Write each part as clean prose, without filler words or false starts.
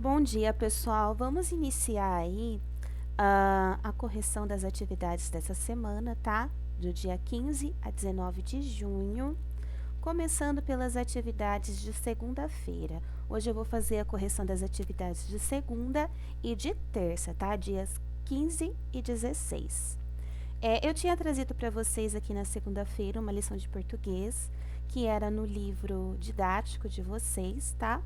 Bom dia, pessoal. Vamos iniciar aí a correção das atividades dessa semana, tá? Do dia 15 a 19 de junho, começando pelas atividades de segunda-feira. Hoje eu vou fazer a correção das atividades de segunda e de terça, tá? Dias 15 e 16. Eu tinha trazido para vocês aqui na segunda-feira uma lição de português, que era no livro didático de vocês, tá?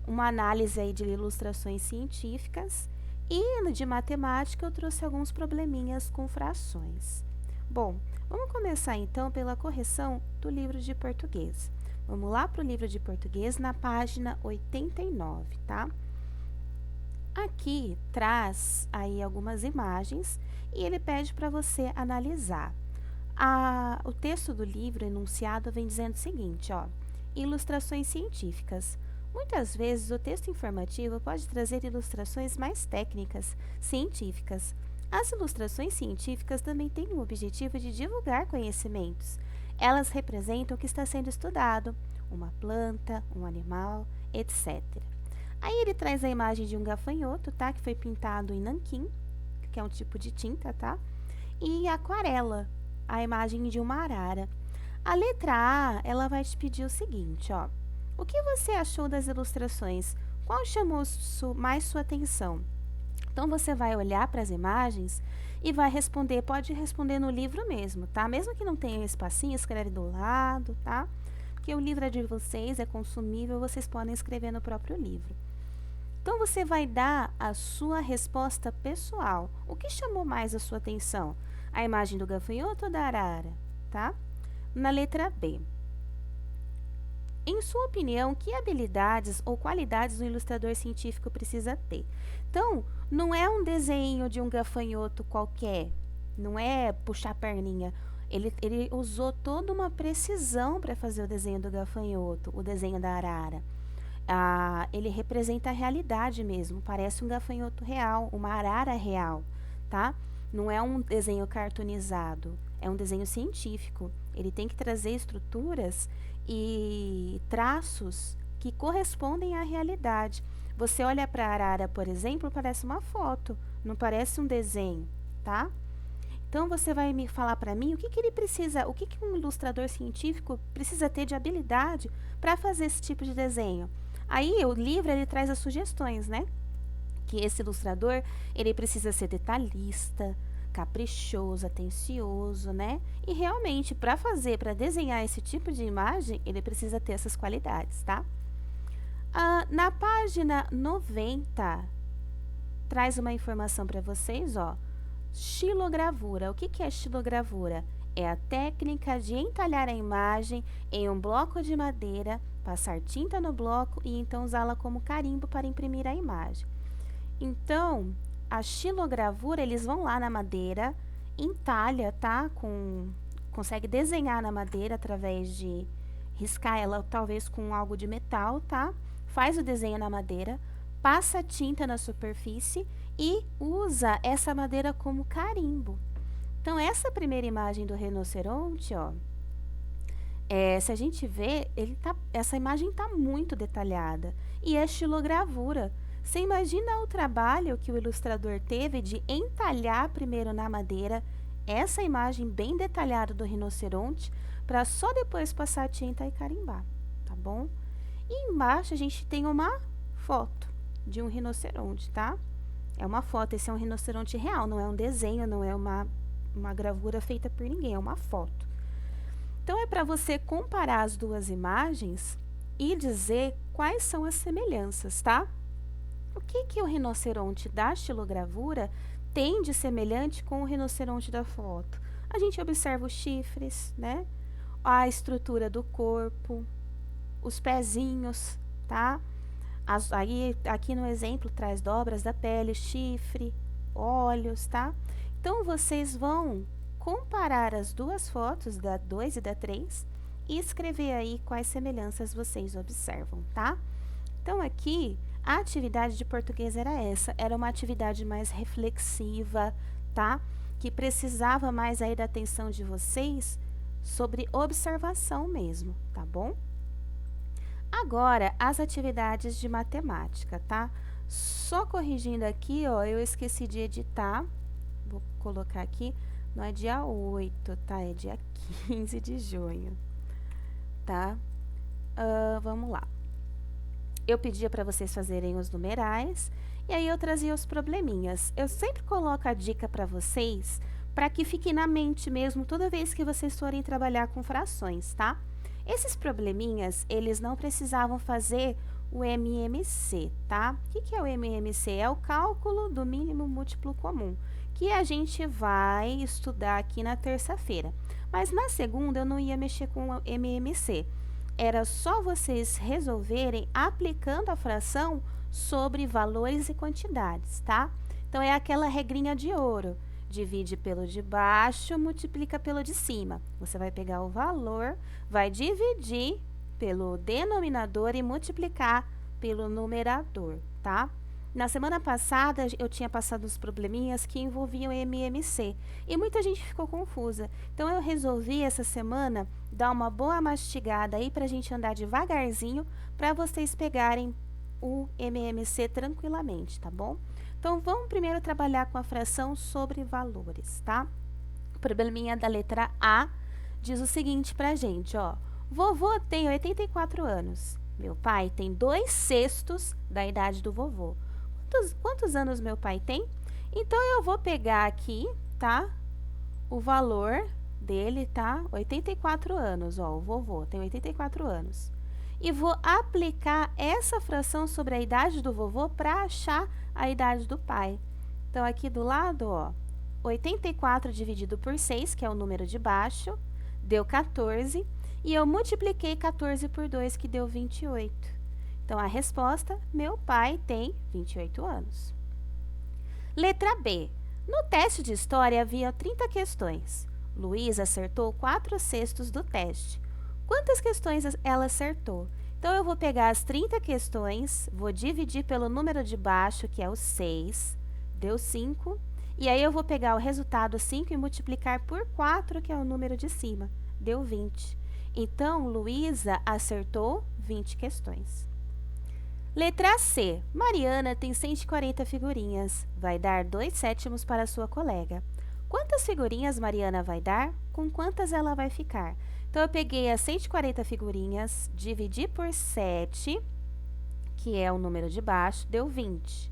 Uma análise aí de ilustrações científicas e de matemática eu trouxe alguns probleminhas com frações. Bom, vamos começar então pela correção do livro de português. Vamos lá para o livro de português na página 89, tá? Aqui traz aí algumas imagens e ele pede para você analisar. O texto do livro, enunciado, vem dizendo o seguinte, ó: ilustrações científicas. Muitas vezes, o texto informativo pode trazer ilustrações mais técnicas, científicas. As ilustrações científicas também têm o objetivo de divulgar conhecimentos. Elas representam o que está sendo estudado, uma planta, um animal, etc. Aí ele traz a imagem de um gafanhoto, tá? Que foi pintado em nanquim, que é um tipo de tinta, tá? E aquarela, a imagem de uma arara. A letra A, ela vai te pedir o seguinte, ó: o que você achou das ilustrações? Qual chamou mais sua atenção? Então, você vai olhar para as imagens e vai responder, pode responder no livro mesmo, tá? Mesmo que não tenha um espacinho, escreve do lado, tá? Porque o livro é de vocês, é consumível, vocês podem escrever no próprio livro. Então, você vai dar a sua resposta pessoal. O que chamou mais a sua atenção? A imagem do gafanhoto ou da arara, tá? Na letra B. Em sua opinião, que habilidades ou qualidades um ilustrador científico precisa ter? Então, não é um desenho de um gafanhoto qualquer, não é puxar a perninha. Ele usou toda uma precisão para fazer o desenho do gafanhoto, o desenho da arara. Ele representa a realidade mesmo, parece um gafanhoto real, uma arara real, tá? Não é um desenho cartoonizado, é um desenho científico. Ele tem que trazer estruturas e traços que correspondem à realidade. Você olha para a arara, por exemplo, parece uma foto, não parece um desenho, tá? Então, você vai me falar para mim o que ele precisa, o que um ilustrador científico precisa ter de habilidade para fazer esse tipo de desenho. Aí, o livro, ele traz as sugestões, né? Que esse ilustrador, ele precisa ser detalhista, caprichoso, atencioso, né? E realmente, para desenhar esse tipo de imagem, ele precisa ter essas qualidades, tá? Na página 90, traz uma informação para vocês, ó. Xilogravura. O que é xilogravura? É a técnica de entalhar a imagem em um bloco de madeira, passar tinta no bloco e então usá-la como carimbo para imprimir a imagem. Então, a xilogravura, eles vão lá na madeira, entalha, tá? Consegue desenhar na madeira através de riscar ela, talvez com algo de metal, tá? Faz o desenho na madeira, passa tinta na superfície e usa essa madeira como carimbo. Então, essa primeira imagem do rinoceronte, ó, se a gente vê, essa imagem está muito detalhada e é xilogravura. Você imagina o trabalho que o ilustrador teve de entalhar primeiro na madeira essa imagem bem detalhada do rinoceronte para só depois passar a tinta e carimbar, tá bom? E embaixo a gente tem uma foto de um rinoceronte, tá? É uma foto, esse é um rinoceronte real, não é um desenho, não é uma gravura feita por ninguém, é uma foto. Então, é para você comparar as duas imagens e dizer quais são as semelhanças, tá? O que o rinoceronte da xilogravura tem de semelhante com o rinoceronte da foto? A gente observa os chifres, né? A estrutura do corpo, os pezinhos, tá? Aqui no exemplo traz dobras da pele, chifre, olhos, tá? Então, vocês vão comparar as duas fotos, da 2 e da 3, e escrever aí quais semelhanças vocês observam, tá? Então, aqui, a atividade de português era essa, era uma atividade mais reflexiva, tá? Que precisava mais aí da atenção de vocês sobre observação mesmo, tá bom? Agora, as atividades de matemática, tá? Só corrigindo aqui, ó, eu esqueci de editar. Vou colocar aqui, não é dia 8, tá? É dia 15 de junho, tá? Vamos lá. Eu pedia para vocês fazerem os numerais e aí eu trazia os probleminhas. Eu sempre coloco a dica para vocês para que fique na mente mesmo toda vez que vocês forem trabalhar com frações, tá? Esses probleminhas, eles não precisavam fazer o MMC, tá? O que é o MMC? É o cálculo do mínimo múltiplo comum, que a gente vai estudar aqui na terça-feira. Mas na segunda eu não ia mexer com o MMC. Era só vocês resolverem aplicando a fração sobre valores e quantidades, tá? Então, é aquela regrinha de ouro. Divide pelo de baixo, multiplica pelo de cima. Você vai pegar o valor, vai dividir pelo denominador e multiplicar pelo numerador, tá? Na semana passada, eu tinha passado os probleminhas que envolviam MMC e muita gente ficou confusa. Então, eu resolvi essa semana dar uma boa mastigada aí para a gente andar devagarzinho para vocês pegarem o MMC tranquilamente, tá bom? Então, vamos primeiro trabalhar com a fração sobre valores, tá? O probleminha da letra A diz o seguinte pra gente, ó. Vovô tem 84 anos. Meu pai tem 2/6 da idade do vovô. Quantos anos meu pai tem? Então, eu vou pegar aqui, tá? O valor dele, tá? 84 anos, ó. O vovô tem 84 anos. E vou aplicar essa fração sobre a idade do vovô para achar a idade do pai. Então, aqui do lado, ó, 84 dividido por 6, que é o número de baixo, deu 14. E eu multipliquei 14 por 2, que deu 28. Então, a resposta, meu pai tem 28 anos. Letra B. No teste de história havia 30 questões. Luísa acertou 4/6 do teste. Quantas questões ela acertou? Então, eu vou pegar as 30 questões, vou dividir pelo número de baixo, que é o 6, deu 5. E aí, eu vou pegar o resultado 5 e multiplicar por 4, que é o número de cima, deu 20. Então, Luísa acertou 20 questões. Letra C. Mariana tem 140 figurinhas. Vai dar 2/7 para sua colega. Quantas figurinhas Mariana vai dar? Com quantas ela vai ficar? Então, eu peguei as 140 figurinhas, dividi por 7, que é o número de baixo, deu 20.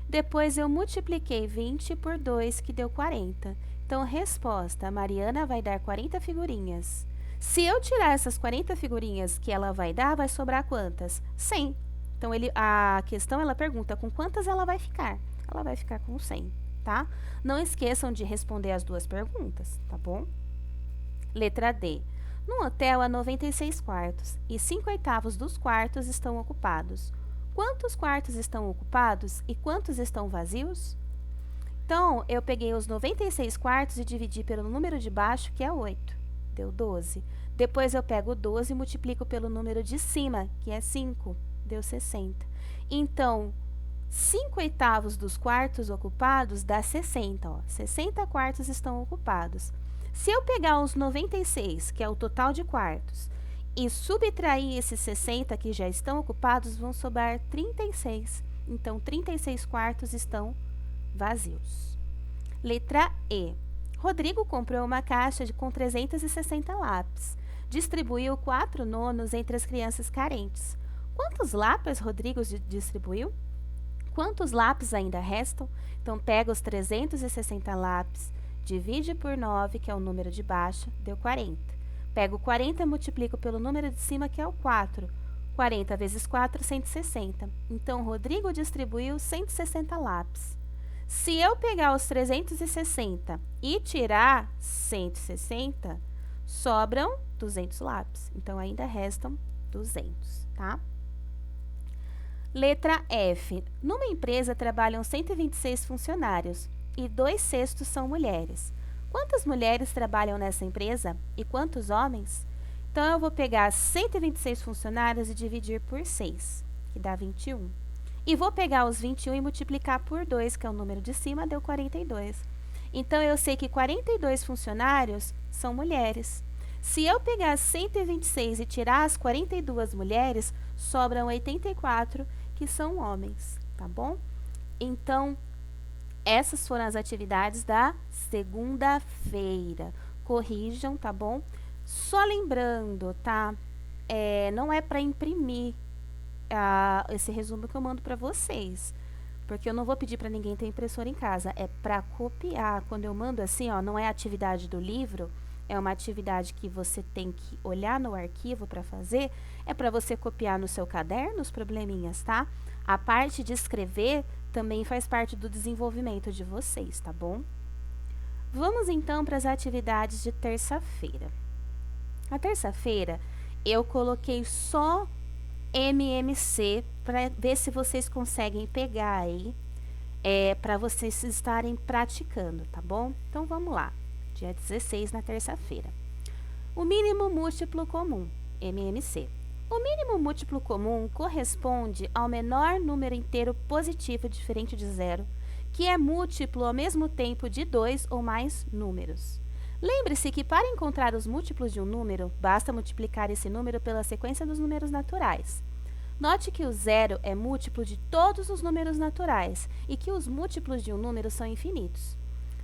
Depois, eu multipliquei 20 por 2, que deu 40. Então, resposta, Mariana vai dar 40 figurinhas. Se eu tirar essas 40 figurinhas que ela vai dar, vai sobrar quantas? 100. Então, a questão, ela pergunta com quantas ela vai ficar. Ela vai ficar com 100, tá? Não esqueçam de responder as duas perguntas, tá bom? Letra D. No hotel há 96 quartos e 5/8 dos quartos estão ocupados. Quantos quartos estão ocupados e quantos estão vazios? Então, eu peguei os 96 quartos e dividi pelo número de baixo, que é 8. Deu 12. Depois, eu pego o 12 e multiplico pelo número de cima, que é 5. Deu 60. Então, 5/8 dos quartos ocupados dá 60, ó. 60 quartos estão ocupados. Se eu pegar os 96, que é o total de quartos, e subtrair esses 60 que já estão ocupados, vão sobrar 36. Então, 36 quartos estão vazios. Letra E. Rodrigo comprou uma caixa com 360 lápis. Distribuiu 4 nonos entre as crianças carentes. Quantos lápis Rodrigo distribuiu? Quantos lápis ainda restam? Então, pega os 360 lápis, divide por 9, que é o número de baixo, deu 40. Pego o 40 e multiplico pelo número de cima, que é o 4. 40 vezes 4, 160. Então, Rodrigo distribuiu 160 lápis. Se eu pegar os 360 e tirar 160, sobram 200 lápis. Então, ainda restam 200, tá? Letra F. Numa empresa trabalham 126 funcionários e 2/6 são mulheres. Quantas mulheres trabalham nessa empresa e quantos homens? Então, eu vou pegar 126 funcionários e dividir por 6, que dá 21. E vou pegar os 21 e multiplicar por 2, que é o número de cima, deu 42. Então, eu sei que 42 funcionários são mulheres. Se eu pegar 126 e tirar as 42 mulheres, sobram 84, que são homens. tá bom? Então, essas foram as atividades da segunda-feira. Corrijam, tá bom? Só lembrando, tá? Não é para imprimir esse resumo que eu mando para vocês, porque eu não vou pedir para ninguém ter impressora em casa, é para copiar. Quando eu mando assim, ó, não é atividade do livro, é uma atividade que você tem que olhar no arquivo para fazer, é para você copiar no seu caderno os probleminhas, tá? A parte de escrever também faz parte do desenvolvimento de vocês, tá bom? Vamos então para as atividades de terça-feira. Na terça-feira, eu coloquei só MMC para ver se vocês conseguem pegar aí, para vocês estarem praticando, tá bom? Então, vamos lá. Dia 16, na terça-feira. O mínimo múltiplo comum, MMC. O mínimo múltiplo comum corresponde ao menor número inteiro positivo diferente de zero, que é múltiplo ao mesmo tempo de 2 ou mais números. Lembre-se que para encontrar os múltiplos de um número, basta multiplicar esse número pela sequência dos números naturais. Note que o zero é múltiplo de todos os números naturais e que os múltiplos de um número são infinitos.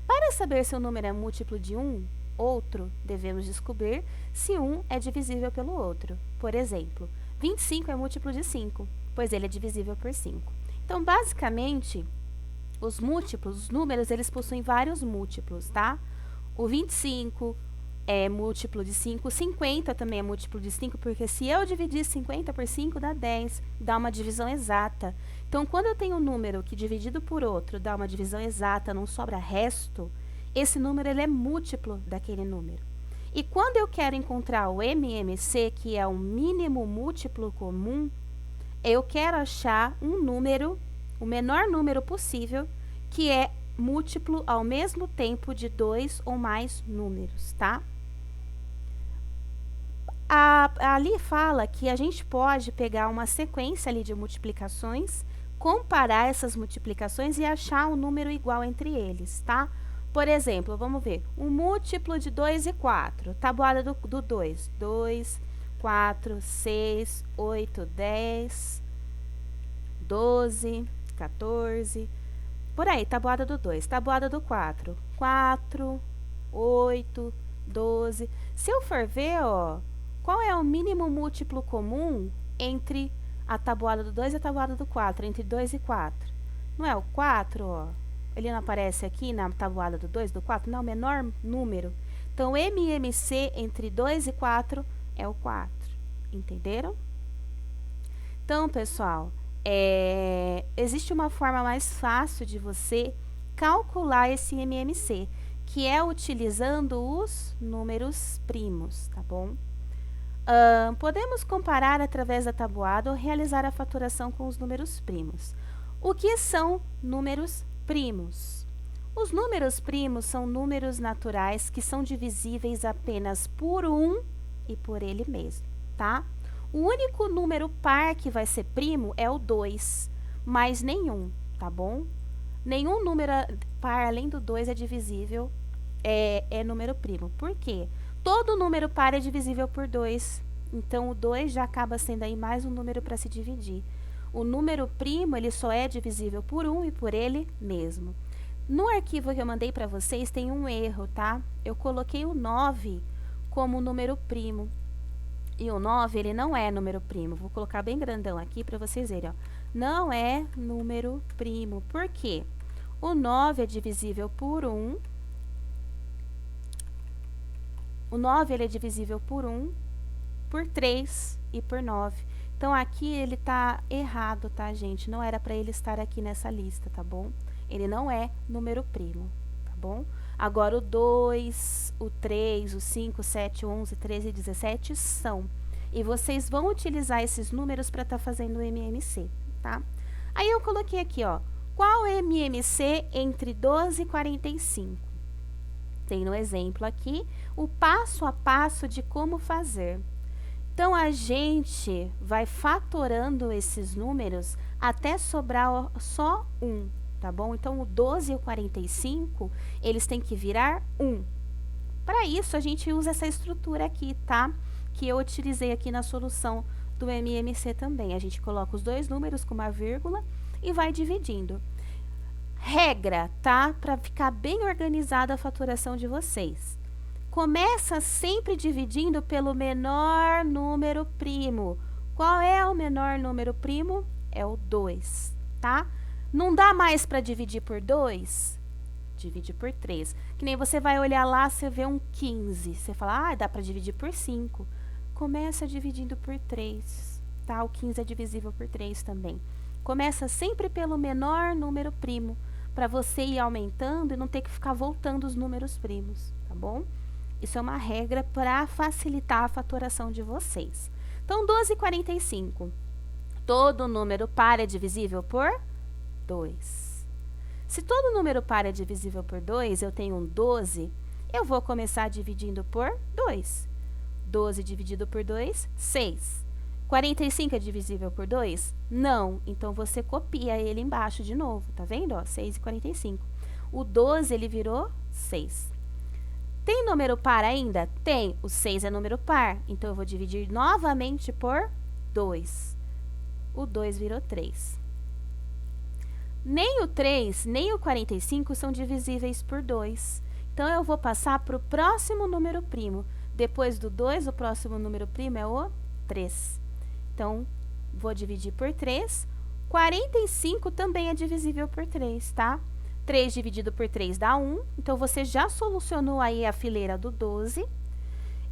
Para saber se o número é múltiplo de um outro, devemos descobrir se um é divisível pelo outro. Por exemplo, 25 é múltiplo de 5, pois ele é divisível por 5. Então, basicamente, os múltiplos, os números, eles possuem vários múltiplos, tá? O 25 é múltiplo de 5, 50 também é múltiplo de 5, porque se eu dividir 50 por 5 dá 10, dá uma divisão exata. Então, quando eu tenho um número que dividido por outro dá uma divisão exata, não sobra resto, esse número ele é múltiplo daquele número. E quando eu quero encontrar o MMC, que é o mínimo múltiplo comum, eu quero achar um número, o menor número possível, que é múltiplo ao mesmo tempo de 2 ou mais números, tá? Ali fala que a gente pode pegar uma sequência ali de multiplicações, comparar essas multiplicações e achar um número igual entre eles, tá? Por exemplo, vamos ver, um múltiplo de 2 e 4, tabuada do 2, 2, 4, 6, 8, 10, 12, 14, por aí, tabuada do 2, tabuada do 4, 4, 8, 12. Se eu for ver, ó, qual é o mínimo múltiplo comum entre a tabuada do 2 e a tabuada do 4, entre 2 e 4? Não é o 4, ó? Ele não aparece aqui na tabuada do 2, do 4? Não, o menor número. Então, MMC entre 2 e 4 é o 4. Entenderam? Então, pessoal, existe uma forma mais fácil de você calcular esse MMC, que é utilizando os números primos, tá bom? Podemos comparar através da tabuada ou realizar a faturação com os números primos. O que são números primos? Os números primos são números naturais que são divisíveis apenas por 1 e por ele mesmo, tá? O único número par que vai ser primo é o 2, mais nenhum, tá bom? Nenhum número par além do 2 é divisível, é número primo. Por quê? Todo número par é divisível por 2, então o 2 já acaba sendo aí mais um número para se dividir. O número primo, ele só é divisível por 1 e por ele mesmo. No arquivo que eu mandei para vocês tem um erro, tá? Eu coloquei o 9 como número primo. E o 9, ele não é número primo. Vou colocar bem grandão aqui para vocês verem, ó. Não é número primo. Por quê? O 9 é divisível por 1. O 9, ele é divisível por 1, por 3 e por 9. Então, aqui ele tá errado, tá, gente? Não era para ele estar aqui nessa lista, tá bom? Ele não é número primo, tá bom? Agora, o 2, o 3, o 5, 7, 11, 13 e 17 são. E vocês vão utilizar esses números para estar fazendo o MMC, tá? Aí, eu coloquei aqui, ó. Qual é MMC entre 12 e 45? Tem no exemplo aqui o passo a passo de como fazer. Então, a gente vai fatorando esses números até sobrar só 1, tá bom? Então, o 12 e o 45, eles têm que virar 1. Para isso, a gente usa essa estrutura aqui, tá? Que eu utilizei aqui na solução do MMC também. A gente coloca os dois números com uma vírgula e vai dividindo. Regra, tá? Para ficar bem organizada a faturação de vocês. Começa sempre dividindo pelo menor número primo. Qual é o menor número primo? É o 2, tá? Não dá mais para dividir por 2? Divide por 3. Que nem você vai olhar lá, você vê um 15. Você fala, ah, dá para dividir por 5. Começa dividindo por 3, tá? O 15 é divisível por 3 também. Começa sempre pelo menor número primo, para você ir aumentando e não ter que ficar voltando os números primos, tá bom? Isso é uma regra para facilitar a fatoração de vocês. Então, 12,45. Todo número par é divisível por 2. Se todo número par é divisível por 2, eu tenho um 12, eu vou começar dividindo por 2. 12 dividido por 2, 6. 45 é divisível por 2? Não. Então, você copia ele embaixo de novo, tá vendo? Ó, 6 e 45. O 12, ele virou 6. Tem número par ainda? Tem. O 6 é número par. Então, eu vou dividir novamente por 2. O 2 virou 3. Nem o 3, nem o 45 são divisíveis por 2. Então, eu vou passar para o próximo número primo. Depois do 2, o próximo número primo é o 3. Então, vou dividir por 3. 45 também é divisível por 3, tá? 3 dividido por 3 dá 1. Então, você já solucionou aí a fileira do 12.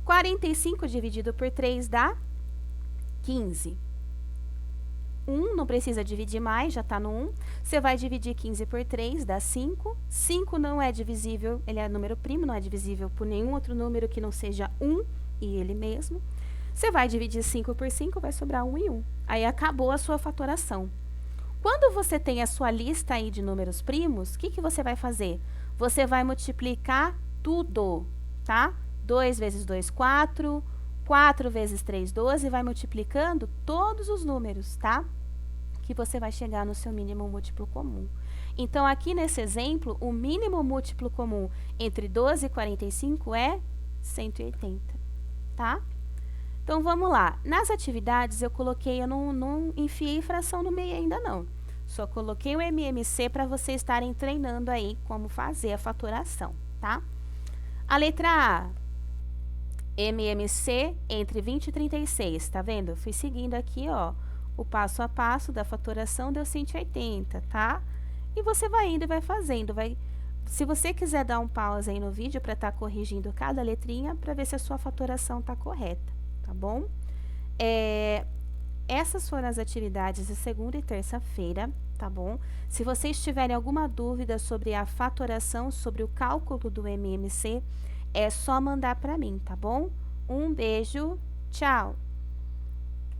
45 dividido por 3 dá 15. 1, não precisa dividir mais, já está no 1. Você vai dividir 15 por 3, dá 5. 5 não é divisível, ele é número primo, não é divisível por nenhum outro número que não seja 1 e ele mesmo. Você vai dividir 5 por 5, vai sobrar 1 e 1. Aí, acabou a sua fatoração. Quando você tem a sua lista aí de números primos, o que você vai fazer? Você vai multiplicar tudo, tá? 2 vezes 2, 4. 4 vezes 3, 12, vai multiplicando todos os números, tá? Que você vai chegar no seu mínimo múltiplo comum. Então, aqui nesse exemplo, o mínimo múltiplo comum entre 12 e 45 é 180, tá? Então, vamos lá. Nas atividades, eu não enfiei fração no meio ainda não. Só coloquei o MMC para vocês estarem treinando aí como fazer a fatoração, tá? A letra A, MMC entre 20 e 36, tá vendo? Fui seguindo aqui, ó, o passo a passo da fatoração, deu 180, tá? E você vai indo e vai fazendo, se você quiser dar um pause aí no vídeo para estar corrigindo cada letrinha, para ver se a sua fatoração tá correta, tá bom? Essas foram as atividades de segunda e terça-feira, tá bom? Se vocês tiverem alguma dúvida sobre a fatoração, sobre o cálculo do MMC, é só mandar para mim, tá bom? Um beijo, tchau!